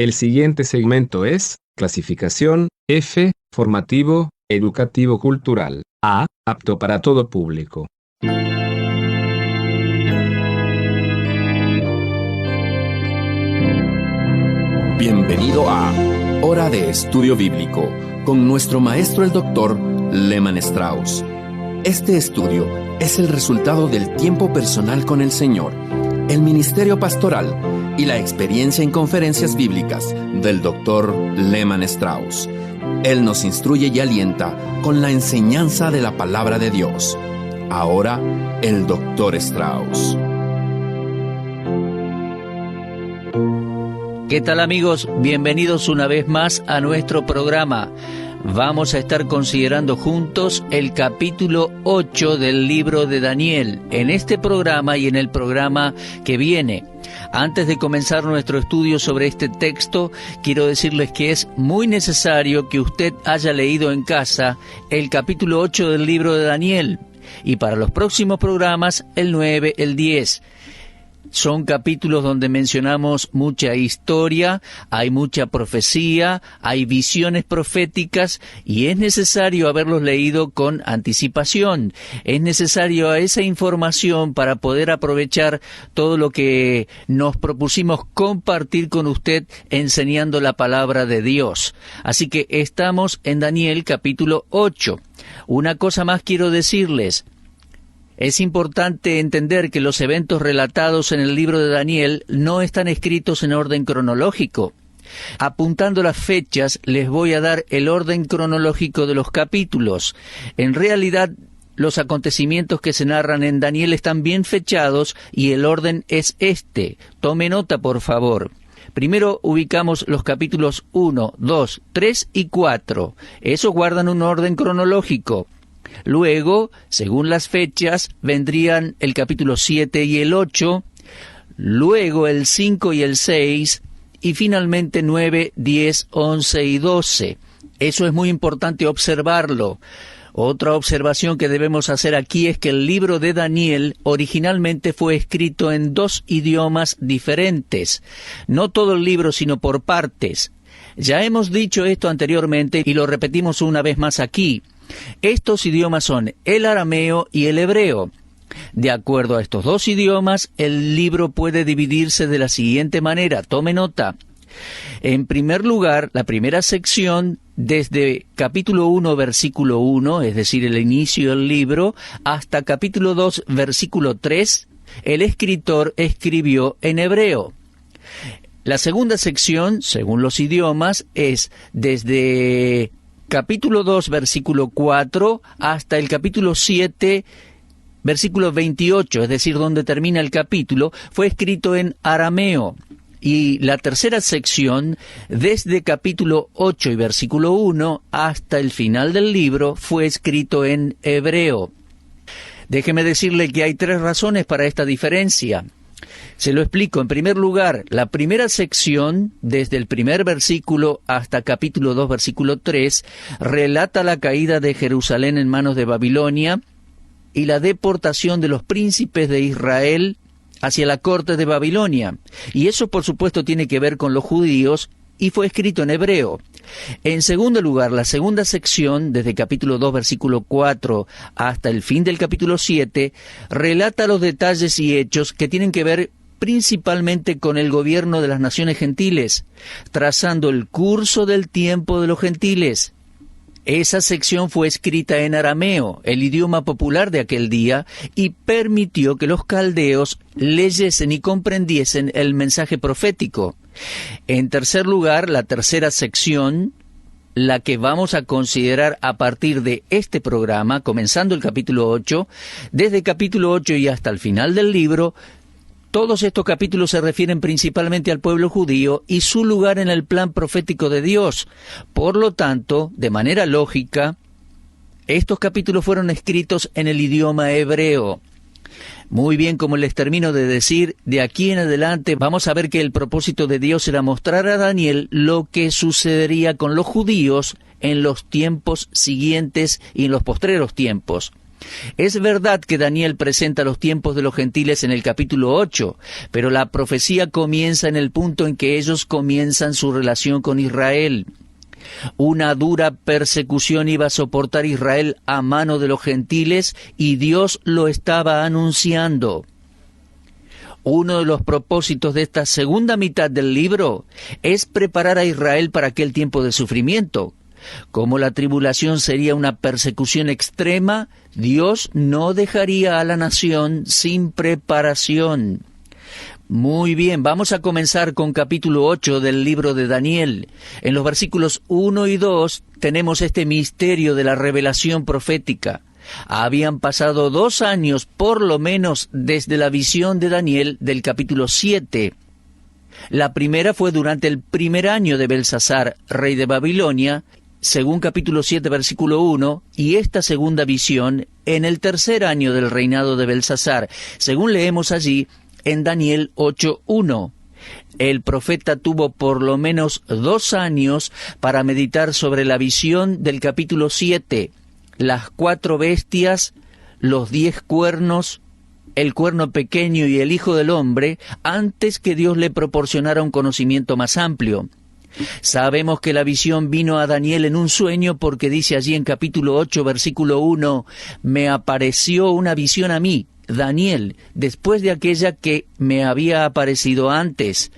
El siguiente segmento es clasificación F, formativo, educativo cultural. A, apto para todo público. Bienvenido a Hora de Estudio Bíblico con nuestro maestro el Dr. Lehman Strauss. Este estudio es el resultado del tiempo personal con el Señor, el ministerio pastoral y la experiencia en conferencias bíblicas del Dr. Lehman Strauss. Él nos instruye y alienta con la enseñanza de la palabra de Dios. Ahora, el Dr. Strauss. ¿Qué tal, amigos? Bienvenidos una vez más a nuestro programa. Vamos a estar considerando juntos el capítulo 8 del libro de Daniel, en este programa y en el programa que viene. Antes de comenzar nuestro estudio sobre este texto, quiero decirles que es muy necesario que usted haya leído en casa el capítulo 8 del libro de Daniel, y para los próximos programas, el 9, el 10. Son capítulos donde mencionamos mucha historia, hay mucha profecía, hay visiones proféticas y es necesario haberlos leído con anticipación. Es necesario esa información para poder aprovechar todo lo que nos propusimos compartir con usted enseñando la palabra de Dios. Así que estamos en Daniel capítulo 8. Una cosa más quiero decirles. Es importante entender que los eventos relatados en el libro de Daniel no están escritos en orden cronológico. Apuntando las fechas, les voy a dar el orden cronológico de los capítulos. En realidad, los acontecimientos que se narran en Daniel están bien fechados y el orden es este. Tome nota, por favor. Primero ubicamos los capítulos 1, 2, 3 y 4. Esos guardan un orden cronológico. Luego, según las fechas, vendrían el capítulo 7 y el 8, luego el 5 y el 6, y finalmente 9, 10, 11 y 12. Eso es muy importante observarlo. Otra observación que debemos hacer aquí es que el libro de Daniel originalmente fue escrito en 2 idiomas diferentes. No todo el libro, sino por partes. Ya hemos dicho esto anteriormente y lo repetimos una vez más aquí. Estos idiomas son el arameo y el hebreo. De acuerdo a estos 2 idiomas, el libro puede dividirse de la siguiente manera. Tome nota. En primer lugar, la primera sección, desde capítulo 1, versículo 1, es decir, el inicio del libro, hasta capítulo 2, versículo 3, el escritor escribió en hebreo. La segunda sección, según los idiomas, es desde capítulo 2, versículo 4, hasta el capítulo 7, versículo 28, es decir, donde termina el capítulo, fue escrito en arameo. Y la tercera sección, desde capítulo 8 y versículo 1 hasta el final del libro, fue escrito en hebreo. Déjeme decirle que hay 3 razones para esta diferencia. Se lo explico. En primer lugar, la primera sección, desde el primer versículo hasta capítulo 2, versículo 3, relata la caída de Jerusalén en manos de Babilonia y la deportación de los príncipes de Israel hacia la corte de Babilonia. Y eso, por supuesto, tiene que ver con los judíos y fue escrito en hebreo. En segundo lugar, la segunda sección, desde capítulo 2, versículo 4 hasta el fin del capítulo 7, relata los detalles y hechos que tienen que ver principalmente con el gobierno de las naciones gentiles, trazando el curso del tiempo de los gentiles. Esa sección fue escrita en arameo, el idioma popular de aquel día, y permitió que los caldeos leyesen y comprendiesen el mensaje profético. En tercer lugar, la tercera sección, la que vamos a considerar a partir de este programa, comenzando el capítulo 8, desde capítulo 8 y hasta el final del libro, todos estos capítulos se refieren principalmente al pueblo judío y su lugar en el plan profético de Dios. Por lo tanto, de manera lógica, estos capítulos fueron escritos en el idioma hebreo. Muy bien, como les termino de decir, de aquí en adelante vamos a ver que el propósito de Dios era mostrar a Daniel lo que sucedería con los judíos en los tiempos siguientes y en los postreros tiempos. Es verdad que Daniel presenta los tiempos de los gentiles en el capítulo 8, pero la profecía comienza en el punto en que ellos comienzan su relación con Israel. Una dura persecución iba a soportar Israel a mano de los gentiles y Dios lo estaba anunciando. Uno de los propósitos de esta segunda mitad del libro es preparar a Israel para aquel tiempo de sufrimiento. Como la tribulación sería una persecución extrema, Dios no dejaría a la nación sin preparación. Muy bien, vamos a comenzar con capítulo 8 del libro de Daniel. En los versículos 1 y 2 tenemos este misterio de la revelación profética. Habían pasado 2 años, por lo menos, desde la visión de Daniel del capítulo 7. La primera fue durante el primer año de Belsasar, rey de Babilonia, según capítulo 7, versículo 1, y esta segunda visión en el tercer año del reinado de Belsasar, según leemos allí en Daniel 8:1. El profeta tuvo por lo menos 2 años para meditar sobre la visión del capítulo 7, las 4 bestias, los 10 cuernos, el cuerno pequeño y el Hijo del Hombre, antes que Dios le proporcionara un conocimiento más amplio. Sabemos que la visión vino a Daniel en un sueño porque dice allí en capítulo 8, versículo 1, «Me apareció una visión a mí, Daniel, después de aquella que me había aparecido antes».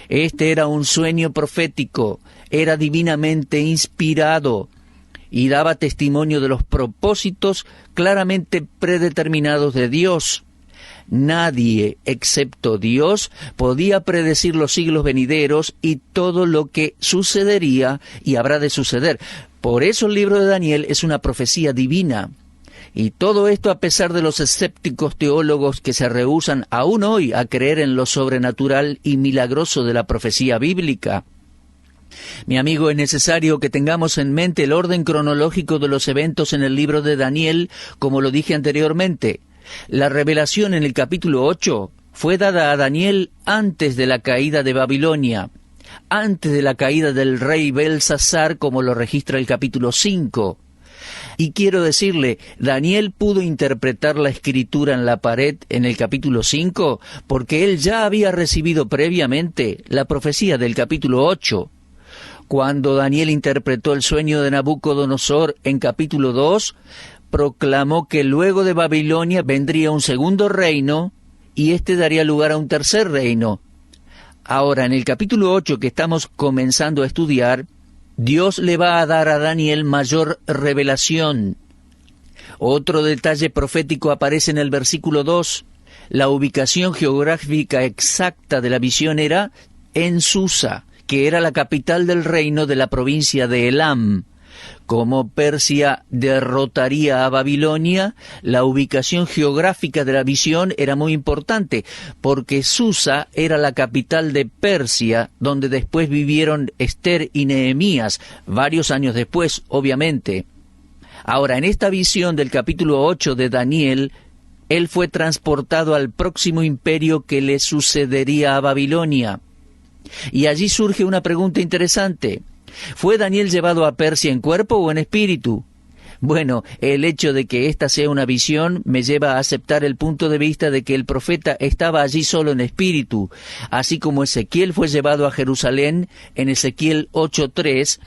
Este era un sueño profético, era divinamente inspirado y daba testimonio de los propósitos claramente predeterminados de Dios. Nadie, excepto Dios, podía predecir los siglos venideros y todo lo que sucedería y habrá de suceder. Por eso el libro de Daniel es una profecía divina. Y todo esto a pesar de los escépticos teólogos que se rehúsan aún hoy a creer en lo sobrenatural y milagroso de la profecía bíblica. Mi amigo, es necesario que tengamos en mente el orden cronológico de los eventos en el libro de Daniel, como lo dije anteriormente. La revelación en el capítulo 8 fue dada a Daniel antes de la caída de Babilonia, antes de la caída del rey Belsasar, como lo registra el capítulo 5. Y quiero decirle, Daniel pudo interpretar la escritura en la pared en el capítulo 5 porque él ya había recibido previamente la profecía del capítulo 8. Cuando Daniel interpretó el sueño de Nabucodonosor en capítulo 2, proclamó que luego de Babilonia vendría un segundo reino y éste daría lugar a un tercer reino. Ahora, en el capítulo 8 que estamos comenzando a estudiar, Dios le va a dar a Daniel mayor revelación. Otro detalle profético aparece en el versículo 2. La ubicación geográfica exacta de la visión era en Susa, que era la capital del reino de la provincia de Elam. Como Persia derrotaría a Babilonia, la ubicación geográfica de la visión era muy importante, porque Susa era la capital de Persia, donde después vivieron Esther y Nehemías, varios años después, obviamente. Ahora, en esta visión del capítulo 8 de Daniel, él fue transportado al próximo imperio que le sucedería a Babilonia. Y allí surge una pregunta interesante. ¿Fue Daniel llevado a Persia en cuerpo o en espíritu? Bueno, el hecho de que esta sea una visión me lleva a aceptar el punto de vista de que el profeta estaba allí solo en espíritu, así como Ezequiel fue llevado a Jerusalén en Ezequiel 8:3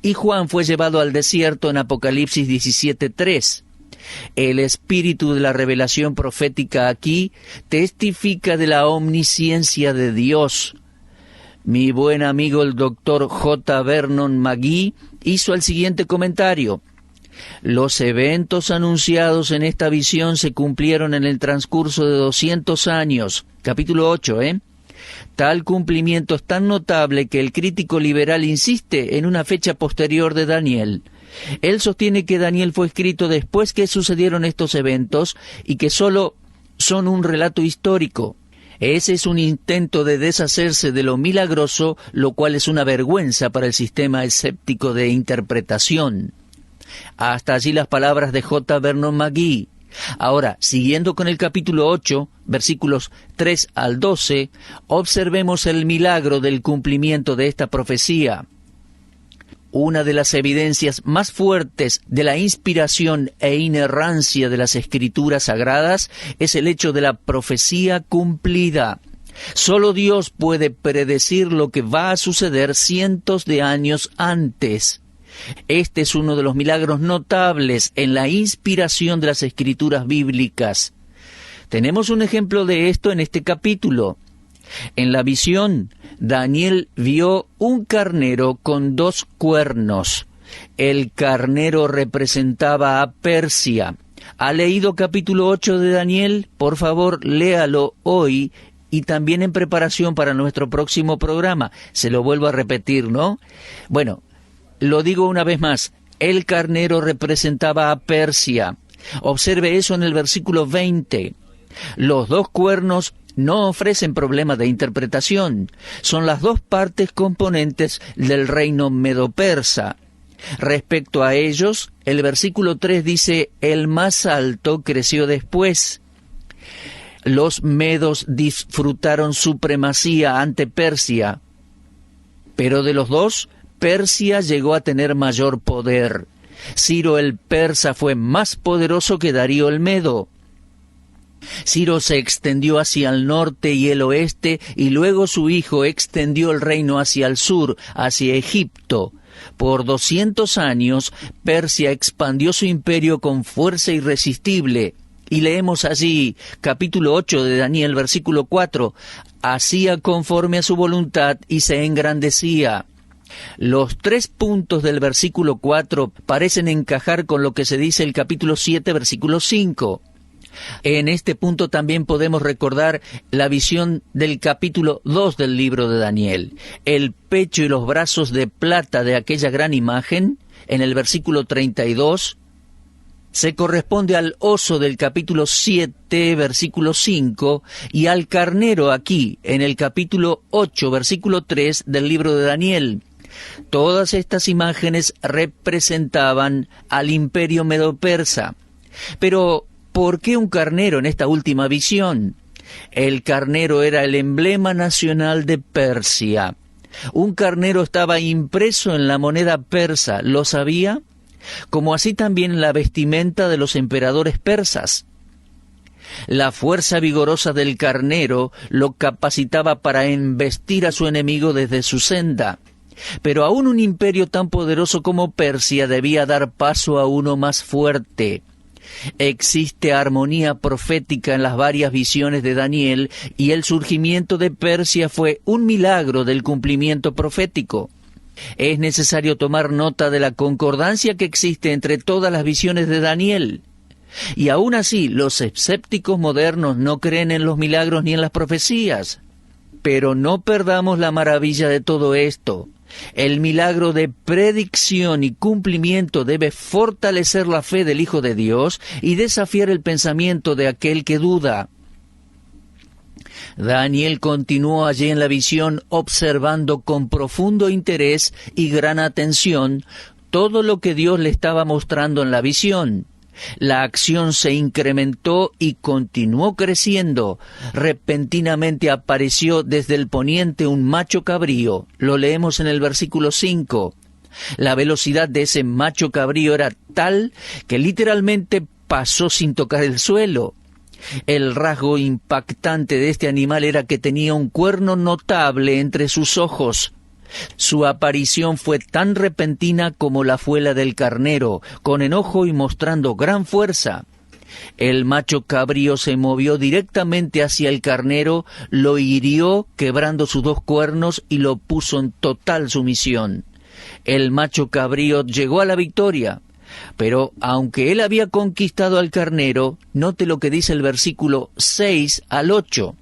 y Juan fue llevado al desierto en Apocalipsis 17:3. El espíritu de la revelación profética aquí testifica de la omnisciencia de Dios. Mi buen amigo el doctor J. Vernon McGee hizo el siguiente comentario. Los eventos anunciados en esta visión se cumplieron en el transcurso de 200 años. Capítulo 8, Tal cumplimiento es tan notable que el crítico liberal insiste en una fecha posterior de Daniel. Él sostiene que Daniel fue escrito después que sucedieron estos eventos y que solo son un relato histórico. Ese es un intento de deshacerse de lo milagroso, lo cual es una vergüenza para el sistema escéptico de interpretación. Hasta allí las palabras de J. Vernon McGee. Ahora, siguiendo con el capítulo 8, versículos 3 al 12, observemos el milagro del cumplimiento de esta profecía. Una de las evidencias más fuertes de la inspiración e inerrancia de las Escrituras Sagradas es el hecho de la profecía cumplida. Solo Dios puede predecir lo que va a suceder cientos de años antes. Este es uno de los milagros notables en la inspiración de las Escrituras bíblicas. Tenemos un ejemplo de esto en este capítulo. En la visión, Daniel vio un carnero con 2 cuernos. El carnero representaba a Persia. ¿Ha leído capítulo 8 de Daniel? Por favor, léalo hoy y también en preparación para nuestro próximo programa. Se lo vuelvo a repetir, ¿no? Bueno, lo digo una vez más. El carnero representaba a Persia. Observe eso en el versículo 20. Los 2 cuernos no ofrecen problema de interpretación. Son las 2 partes componentes del reino medo-persa. Respecto a ellos, el versículo 3 dice, el más alto creció después. Los medos disfrutaron supremacía ante Persia, pero de los 2, Persia llegó a tener mayor poder. Ciro el persa fue más poderoso que Darío el medo. Ciro se extendió hacia el norte y el oeste, y luego su hijo extendió el reino hacia el sur, hacia Egipto. Por 200 años, Persia expandió su imperio con fuerza irresistible. Y leemos allí, capítulo 8 de Daniel, versículo 4, hacía conforme a su voluntad y se engrandecía. Los 3 puntos del versículo 4 parecen encajar con lo que se dice el capítulo 7, versículo 5. En este punto también podemos recordar la visión del capítulo 2 del libro de Daniel. El pecho y los brazos de plata de aquella gran imagen, en el versículo 32, se corresponde al oso del capítulo 7, versículo 5, y al carnero aquí, en el capítulo 8, versículo 3 del libro de Daniel. Todas estas imágenes representaban al imperio medo-persa. Pero, ¿por qué un carnero en esta última visión? El carnero era el emblema nacional de Persia. Un carnero estaba impreso en la moneda persa, ¿lo sabía? Como así también la vestimenta de los emperadores persas. La fuerza vigorosa del carnero lo capacitaba para embestir a su enemigo desde su senda. Pero aún un imperio tan poderoso como Persia debía dar paso a uno más fuerte. Existe armonía profética en las varias visiones de Daniel, y el surgimiento de Persia fue un milagro del cumplimiento profético. Es necesario tomar nota de la concordancia que existe entre todas las visiones de Daniel. Y aún así, los escépticos modernos no creen en los milagros ni en las profecías. Pero no perdamos la maravilla de todo esto. El milagro de predicción y cumplimiento debe fortalecer la fe del Hijo de Dios y desafiar el pensamiento de aquel que duda. Daniel continuó allí en la visión observando con profundo interés y gran atención todo lo que Dios le estaba mostrando en la visión. La acción se incrementó y continuó creciendo. Repentinamente apareció desde el poniente un macho cabrío. Lo leemos en el versículo 5. La velocidad de ese macho cabrío era tal que literalmente pasó sin tocar el suelo. El rasgo impactante de este animal era que tenía un cuerno notable entre sus ojos. Su aparición fue tan repentina como la fue la del carnero, con enojo y mostrando gran fuerza. El macho cabrío se movió directamente hacia el carnero, lo hirió quebrando sus 2 cuernos y lo puso en total sumisión. El macho cabrío llegó a la victoria. Pero aunque él había conquistado al carnero, note lo que dice el versículo 6 al 8.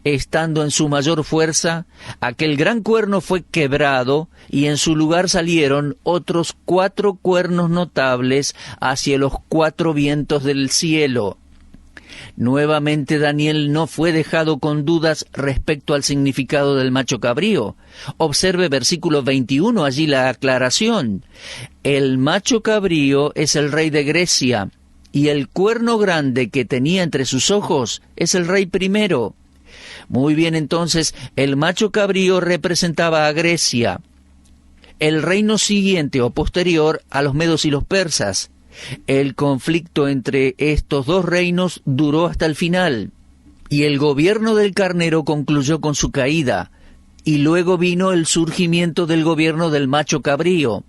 Estando en su mayor fuerza, aquel gran cuerno fue quebrado, y en su lugar salieron otros 4 cuernos notables hacia los 4 vientos del cielo. Nuevamente Daniel no fue dejado con dudas respecto al significado del macho cabrío. Observe versículo 21, allí la aclaración. El macho cabrío es el rey de Grecia, y el cuerno grande que tenía entre sus ojos es el rey primero. Muy bien, entonces, el macho cabrío representaba a Grecia. el reino siguiente o posterior a los medos y los persas. El conflicto entre estos dos reinos duró hasta el final, y el gobierno del carnero concluyó con su caída, y luego vino el surgimiento del gobierno del macho cabrío.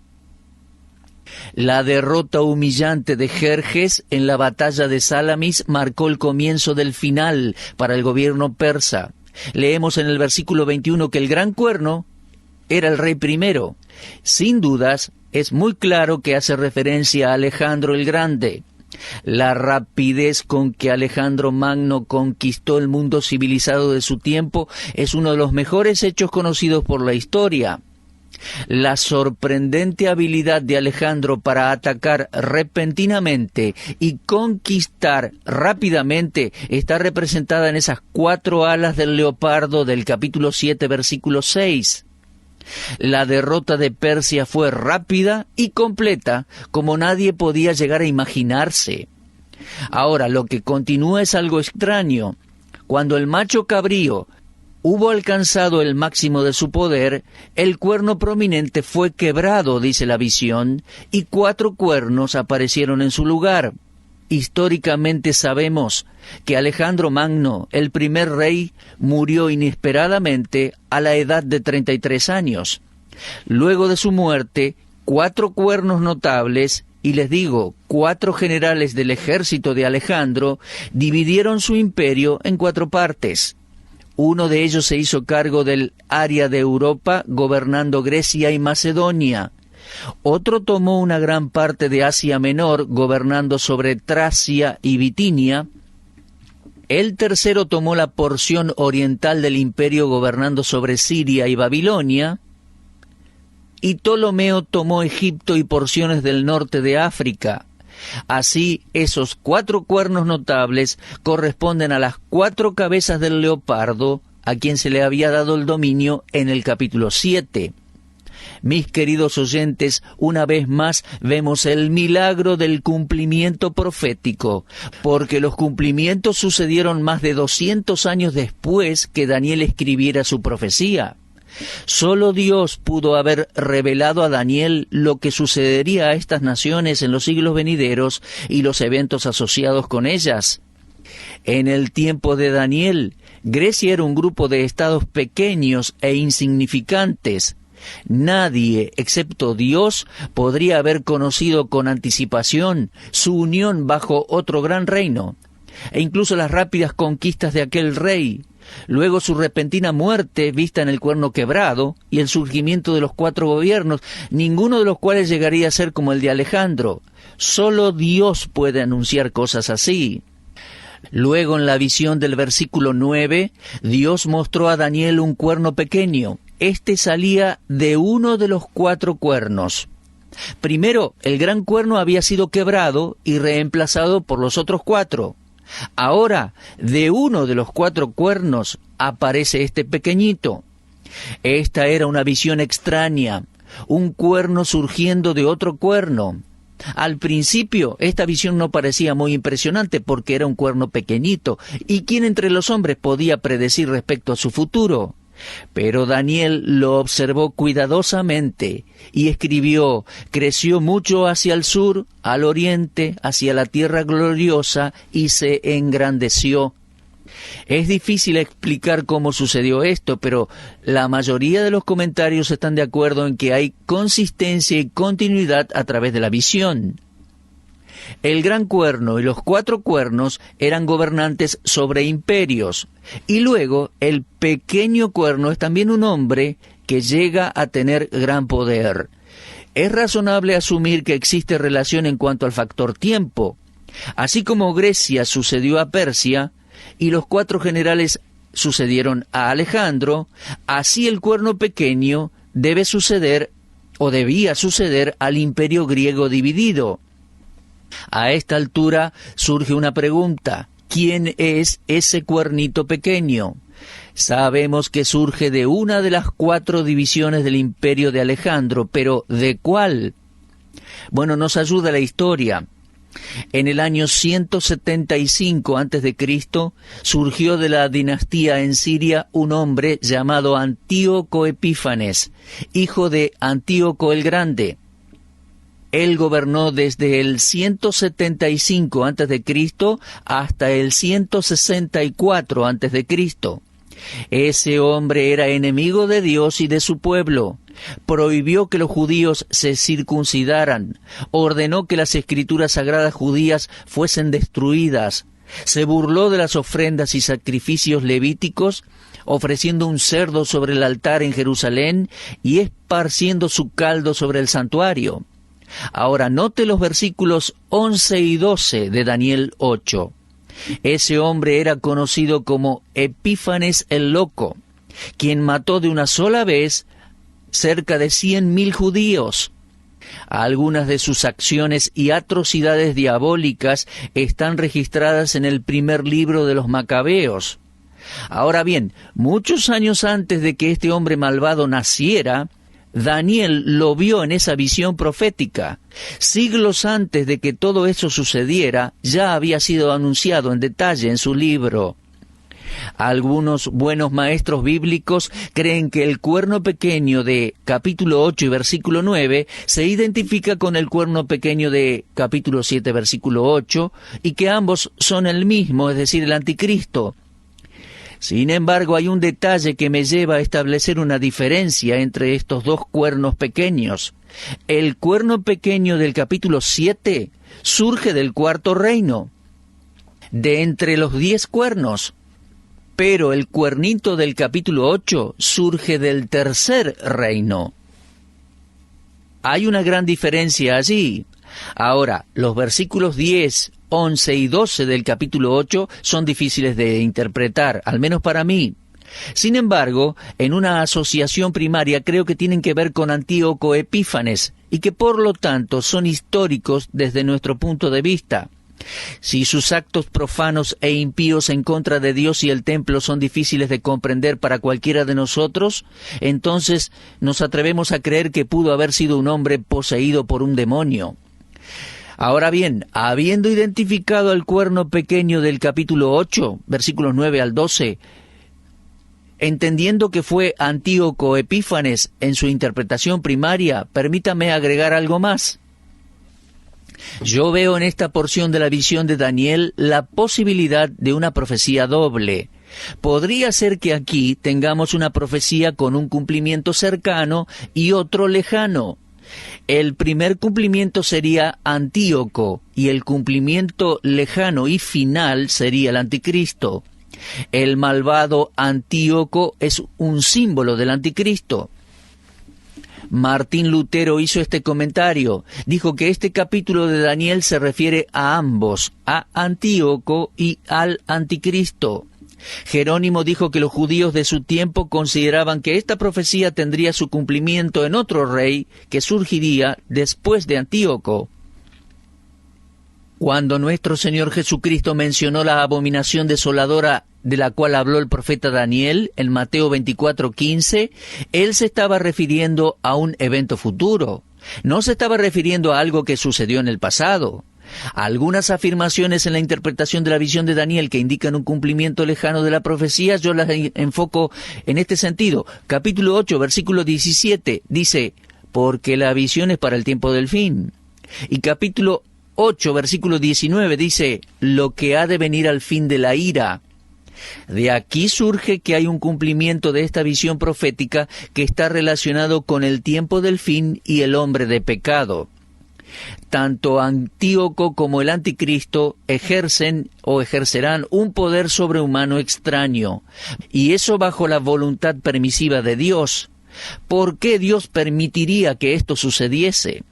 La derrota humillante de Jerjes en la batalla de Salamis marcó el comienzo del final para el gobierno persa. Leemos en el versículo 21 que el gran cuerno era el rey primero. Sin dudas, es muy claro que hace referencia a Alejandro el Grande. La rapidez con que Alejandro Magno conquistó el mundo civilizado de su tiempo es uno de los mejores hechos conocidos por la historia. La sorprendente habilidad de Alejandro para atacar repentinamente y conquistar rápidamente está representada en esas 4 alas del leopardo del capítulo 7, versículo 6. La derrota de Persia fue rápida y completa, como nadie podía llegar a imaginarse. Ahora, lo que continúa es algo extraño. Cuando el macho cabrío hubo alcanzado el máximo de su poder, el cuerno prominente fue quebrado, dice la visión, y 4 cuernos aparecieron en su lugar. Históricamente sabemos que Alejandro Magno, el primer rey, murió inesperadamente a la edad de 33 años. Luego de su muerte, 4 cuernos notables, y les digo, 4 generales del ejército de Alejandro, dividieron su imperio en 4 partes. Uno de ellos se hizo cargo del área de Europa, gobernando Grecia y Macedonia. Otro tomó una gran parte de Asia Menor, gobernando sobre Tracia y Bitinia. El tercero tomó la porción oriental del imperio, gobernando sobre Siria y Babilonia. Y Ptolomeo tomó Egipto y porciones del norte de África. Así, esos 4 cuernos notables corresponden a las 4 cabezas del leopardo, a quien se le había dado el dominio en el capítulo 7. Mis queridos oyentes, una vez más vemos el milagro del cumplimiento profético, porque los cumplimientos sucedieron más de 200 años después que Daniel escribiera su profecía. Solo Dios pudo haber revelado a Daniel lo que sucedería a estas naciones en los siglos venideros y los eventos asociados con ellas. En el tiempo de Daniel, Grecia era un grupo de estados pequeños e insignificantes. Nadie, excepto Dios, podría haber conocido con anticipación su unión bajo otro gran reino, e incluso las rápidas conquistas de aquel rey. Luego su repentina muerte vista en el cuerno quebrado y el surgimiento de los 4 gobiernos, ninguno de los cuales llegaría a ser como el de Alejandro. Solo Dios puede anunciar cosas así. Luego, en la visión del versículo 9, Dios mostró a Daniel un cuerno pequeño. Este salía de uno de los 4 cuernos. Primero, el gran cuerno había sido quebrado y reemplazado por los otros 4. Ahora, de uno de los 4 cuernos aparece este pequeñito. Esta era una visión extraña, un cuerno surgiendo de otro cuerno. Al principio, esta visión no parecía muy impresionante porque era un cuerno pequeñito, y ¿quién entre los hombres podía predecir respecto a su futuro? Pero Daniel lo observó cuidadosamente y escribió: creció mucho hacia el sur, al oriente, hacia la tierra gloriosa, y se engrandeció. Es difícil explicar cómo sucedió esto, pero la mayoría de los comentarios están de acuerdo en que hay consistencia y continuidad a través de la visión. El gran cuerno y los 4 cuernos eran gobernantes sobre imperios, y luego el pequeño cuerno es también un hombre que llega a tener gran poder. Es razonable asumir que existe relación en cuanto al factor tiempo. Así como Grecia sucedió a Persia, y los 4 generales sucedieron a Alejandro, así el cuerno pequeño debe suceder, o debía suceder, al imperio griego dividido. A esta altura surge una pregunta: ¿quién es ese cuernito pequeño? Sabemos que surge de una de las 4 divisiones del imperio de Alejandro, pero ¿de cuál? Bueno, nos ayuda la historia. En el año 175 a.C. surgió de la dinastía en Siria un hombre llamado Antíoco Epífanes, hijo de Antíoco el Grande. Él gobernó desde el 175 a.C. hasta el 164 a.C. Ese hombre era enemigo de Dios y de su pueblo. Prohibió que los judíos se circuncidaran, ordenó que las escrituras sagradas judías fuesen destruidas, se burló de las ofrendas y sacrificios levíticos, ofreciendo un cerdo sobre el altar en Jerusalén y esparciendo su caldo sobre el santuario. Ahora note los versículos 11 y 12 de Daniel 8. Ese hombre era conocido como Epífanes el Loco, quien mató de una sola vez cerca de 100,000 judíos. Algunas de sus acciones y atrocidades diabólicas están registradas en el primer libro de los Macabeos. Ahora bien, muchos años antes de que este hombre malvado naciera, Daniel lo vio en esa visión profética. Siglos antes de que todo eso sucediera, ya había sido anunciado en detalle en su libro. Algunos buenos maestros bíblicos creen que el cuerno pequeño de capítulo 8 y versículo 9 se identifica con el cuerno pequeño de capítulo 7, versículo 8, y que ambos son el mismo, es decir, el anticristo. Sin embargo, hay un detalle que me lleva a establecer una diferencia entre estos dos cuernos pequeños. El cuerno pequeño del capítulo 7 surge del cuarto reino, de entre los 10 cuernos, pero el cuernito del capítulo 8 surge del tercer reino. Hay una gran diferencia allí. Ahora, los versículos 10, 11 y 12 del capítulo 8 son difíciles de interpretar, al menos para mí. Sin embargo, en una asociación primaria creo que tienen que ver con Antíoco Epífanes y que por lo tanto son históricos desde nuestro punto de vista. Si sus actos profanos e impíos en contra de Dios y el templo son difíciles de comprender para cualquiera de nosotros, entonces nos atrevemos a creer que pudo haber sido un hombre poseído por un demonio. Ahora bien, habiendo identificado el cuerno pequeño del capítulo 8, versículos 9 al 12, entendiendo que fue Antíoco Epífanes en su interpretación primaria, permítame agregar algo más. Yo veo en esta porción de la visión de Daniel la posibilidad de una profecía doble. Podría ser que aquí tengamos una profecía con un cumplimiento cercano y otro lejano. El primer cumplimiento sería Antíoco y el cumplimiento lejano y final sería el anticristo. El malvado Antíoco es un símbolo del anticristo. Martín Lutero hizo este comentario. Dijo que este capítulo de Daniel se refiere a ambos, a Antíoco y al anticristo. Jerónimo dijo que los judíos de su tiempo consideraban que esta profecía tendría su cumplimiento en otro rey que surgiría después de Antíoco. Cuando nuestro Señor Jesucristo mencionó la abominación desoladora de la cual habló el profeta Daniel en Mateo 24:15, Él se estaba refiriendo a un evento futuro. No se estaba refiriendo a algo que sucedió en el pasado. Algunas afirmaciones en la interpretación de la visión de Daniel que indican un cumplimiento lejano de la profecía, yo las enfoco en este sentido. Capítulo 8, versículo 17, dice, porque la visión es para el tiempo del fin. Y capítulo 8, versículo 19, dice, lo que ha de venir al fin de la ira. De aquí surge que hay un cumplimiento de esta visión profética que está relacionado con el tiempo del fin y el hombre de pecado. Tanto Antíoco como el anticristo ejercen o ejercerán un poder sobrehumano extraño, y eso bajo la voluntad permisiva de Dios. ¿Por qué Dios permitiría que esto sucediese?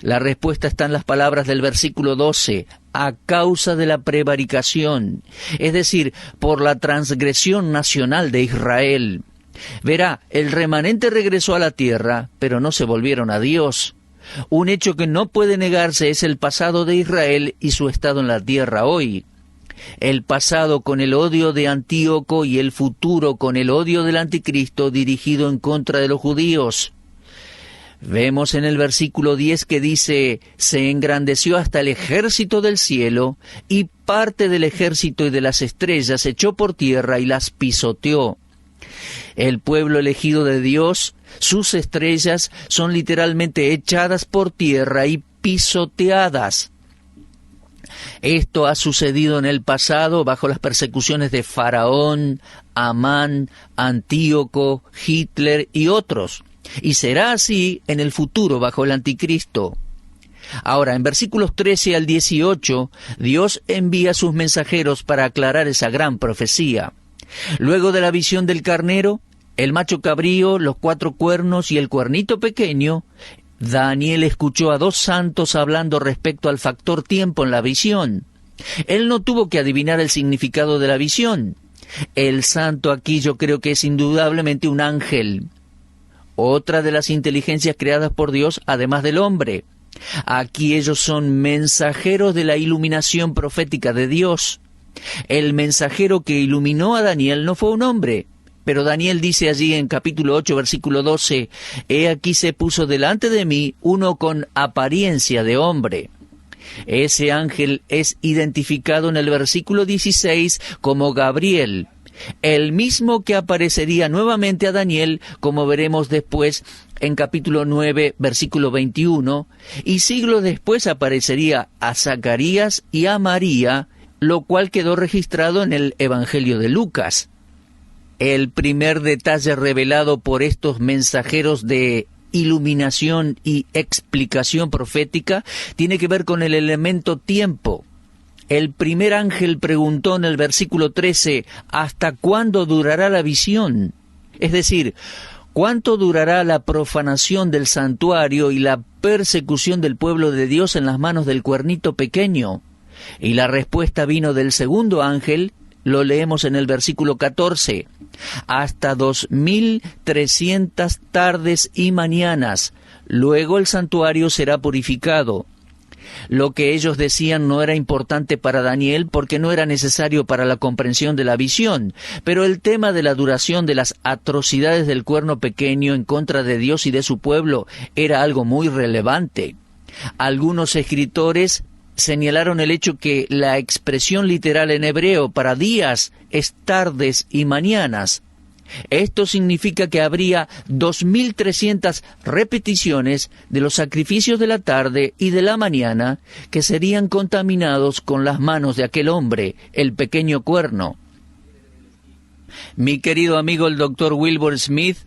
La respuesta está en las palabras del versículo 12, a causa de la prevaricación, es decir, por la transgresión nacional de Israel. Verá, el remanente regresó a la tierra, pero no se volvieron a Dios. Un hecho que no puede negarse es el pasado de Israel y su estado en la tierra hoy. El pasado con el odio de Antíoco y el futuro con el odio del anticristo dirigido en contra de los judíos. Vemos en el versículo 10 que dice, se engrandeció hasta el ejército del cielo, y parte del ejército y de las estrellas echó por tierra y las pisoteó. El pueblo elegido de Dios, sus estrellas, son literalmente echadas por tierra y pisoteadas. Esto ha sucedido en el pasado bajo las persecuciones de Faraón, Amán, Antíoco, Hitler y otros. Y será así en el futuro bajo el anticristo. Ahora, en versículos 13 al 18, Dios envía sus mensajeros para aclarar esa gran profecía. Luego de la visión del carnero, el macho cabrío, los 4 cuernos y el cuernito pequeño, Daniel escuchó a 2 santos hablando respecto al factor tiempo en la visión. Él no tuvo que adivinar el significado de la visión. El santo aquí yo creo que es indudablemente un ángel, otra de las inteligencias creadas por Dios, además del hombre. Aquí ellos son mensajeros de la iluminación profética de Dios. El mensajero que iluminó a Daniel no fue un hombre, pero Daniel dice allí en capítulo 8, versículo 12, «He aquí se puso delante de mí uno con apariencia de hombre». Ese ángel es identificado en el versículo 16 como Gabriel, el mismo que aparecería nuevamente a Daniel, como veremos después en capítulo 9, versículo 21, y siglos después aparecería a Zacarías y a María, lo cual quedó registrado en el Evangelio de Lucas. El primer detalle revelado por estos mensajeros de iluminación y explicación profética tiene que ver con el elemento tiempo. El primer ángel preguntó en el versículo 13, ¿hasta cuándo durará la visión? Es decir, ¿cuánto durará la profanación del santuario y la persecución del pueblo de Dios en las manos del cuernito pequeño? Y la respuesta vino del segundo ángel, lo leemos en el versículo 14, hasta 2300 tardes y mañanas, luego el santuario será purificado. Lo que ellos decían no era importante para Daniel porque no era necesario para la comprensión de la visión, pero el tema de la duración de las atrocidades del cuerno pequeño en contra de Dios y de su pueblo era algo muy relevante. Algunos escritores señalaron el hecho que la expresión literal en hebreo para días es tardes y mañanas. Esto significa que habría 2300 repeticiones de los sacrificios de la tarde y de la mañana que serían contaminados con las manos de aquel hombre, el pequeño cuerno. Mi querido amigo el Dr. Wilbur Smith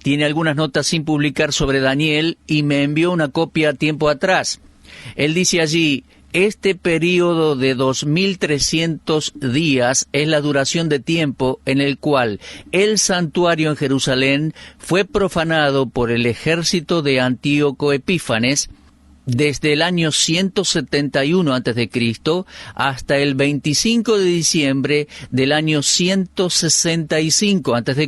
tiene algunas notas sin publicar sobre Daniel y me envió una copia tiempo atrás. Él dice allí: este período de 2300 días es la duración de tiempo en el cual el santuario en Jerusalén fue profanado por el ejército de Antíoco Epífanes desde el año 171 a.C. hasta el 25 de diciembre del año 165 a.C.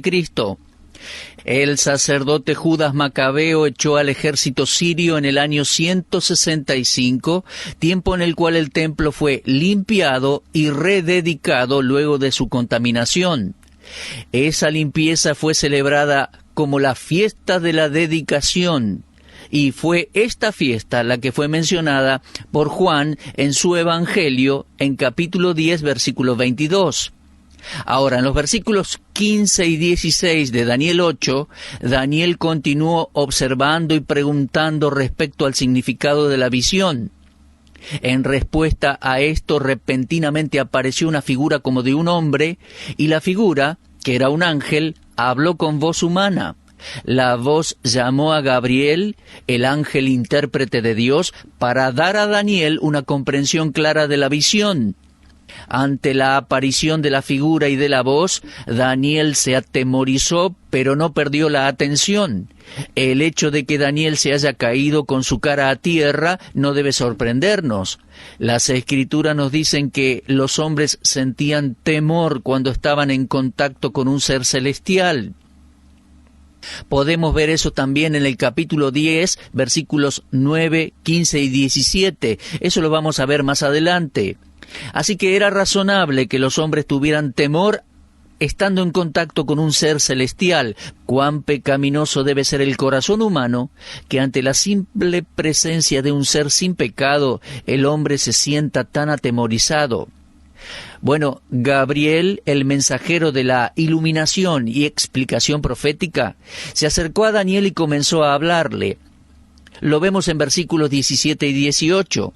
El sacerdote Judas Macabeo echó al ejército sirio en el año 165, tiempo en el cual el templo fue limpiado y rededicado luego de su contaminación. Esa limpieza fue celebrada como la fiesta de la dedicación, y fue esta fiesta la que fue mencionada por Juan en su Evangelio en capítulo 10, versículo 22. Ahora, en los versículos 15 y 16 de Daniel 8, Daniel continuó observando y preguntando respecto al significado de la visión. En respuesta a esto, repentinamente apareció una figura como de un hombre, y la figura, que era un ángel, habló con voz humana. La voz llamó a Gabriel, el ángel intérprete de Dios, para dar a Daniel una comprensión clara de la visión. Ante la aparición de la figura y de la voz, Daniel se atemorizó, pero no perdió la atención. El hecho de que Daniel se haya caído con su cara a tierra no debe sorprendernos. Las Escrituras nos dicen que los hombres sentían temor cuando estaban en contacto con un ser celestial. Podemos ver eso también en el capítulo 10, versículos 9, 15 y 17. Eso lo vamos a ver más adelante. Así que era razonable que los hombres tuvieran temor estando en contacto con un ser celestial. Cuán pecaminoso debe ser el corazón humano, que ante la simple presencia de un ser sin pecado, el hombre se sienta tan atemorizado. Bueno, Gabriel, el mensajero de la iluminación y explicación profética, se acercó a Daniel y comenzó a hablarle. Lo vemos en versículos 17 y 18.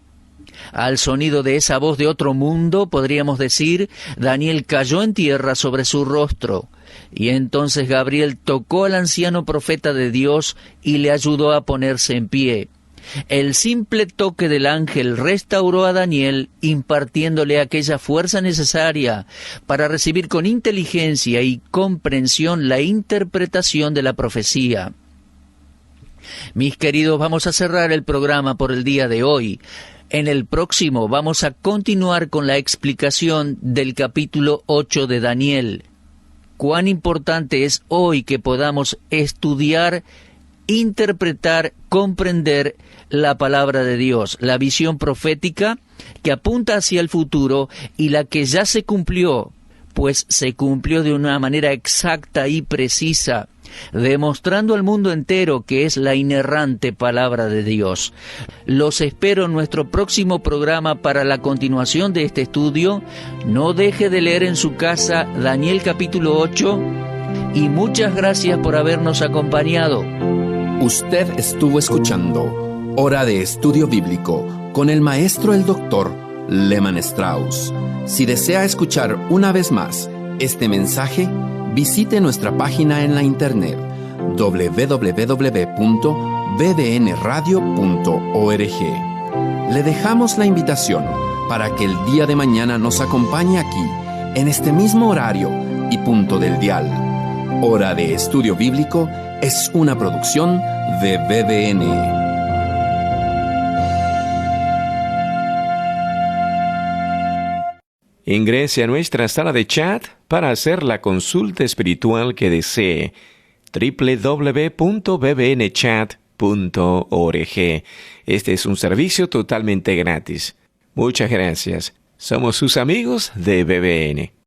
Al sonido de esa voz de otro mundo, podríamos decir, Daniel cayó en tierra sobre su rostro. Y entonces Gabriel tocó al anciano profeta de Dios y le ayudó a ponerse en pie. El simple toque del ángel restauró a Daniel, impartiéndole aquella fuerza necesaria para recibir con inteligencia y comprensión la interpretación de la profecía. Mis queridos, vamos a cerrar el programa por el día de hoy. En el próximo vamos a continuar con la explicación del capítulo 8 de Daniel. Cuán importante es hoy que podamos estudiar, interpretar, comprender la palabra de Dios, la visión profética que apunta hacia el futuro y la que ya se cumplió, pues se cumplió de una manera exacta y precisa, demostrando al mundo entero que es la inerrante palabra de Dios. Los espero en nuestro próximo programa para la continuación de este estudio. No deje de leer en su casa Daniel capítulo 8 y muchas gracias por habernos acompañado. Usted estuvo escuchando Hora de Estudio Bíblico con el maestro el doctor Lehman Strauss. Si desea escuchar una vez más este mensaje, visite nuestra página en la internet www.bbnradio.org. Le dejamos la invitación para que el día de mañana nos acompañe aquí, en este mismo horario y punto del dial. Hora de Estudio Bíblico es una producción de BBN. Ingrese a nuestra sala de chat para hacer la consulta espiritual que desee. www.bbnchat.org. Este es un servicio totalmente gratis. Muchas gracias. Somos sus amigos de BBN.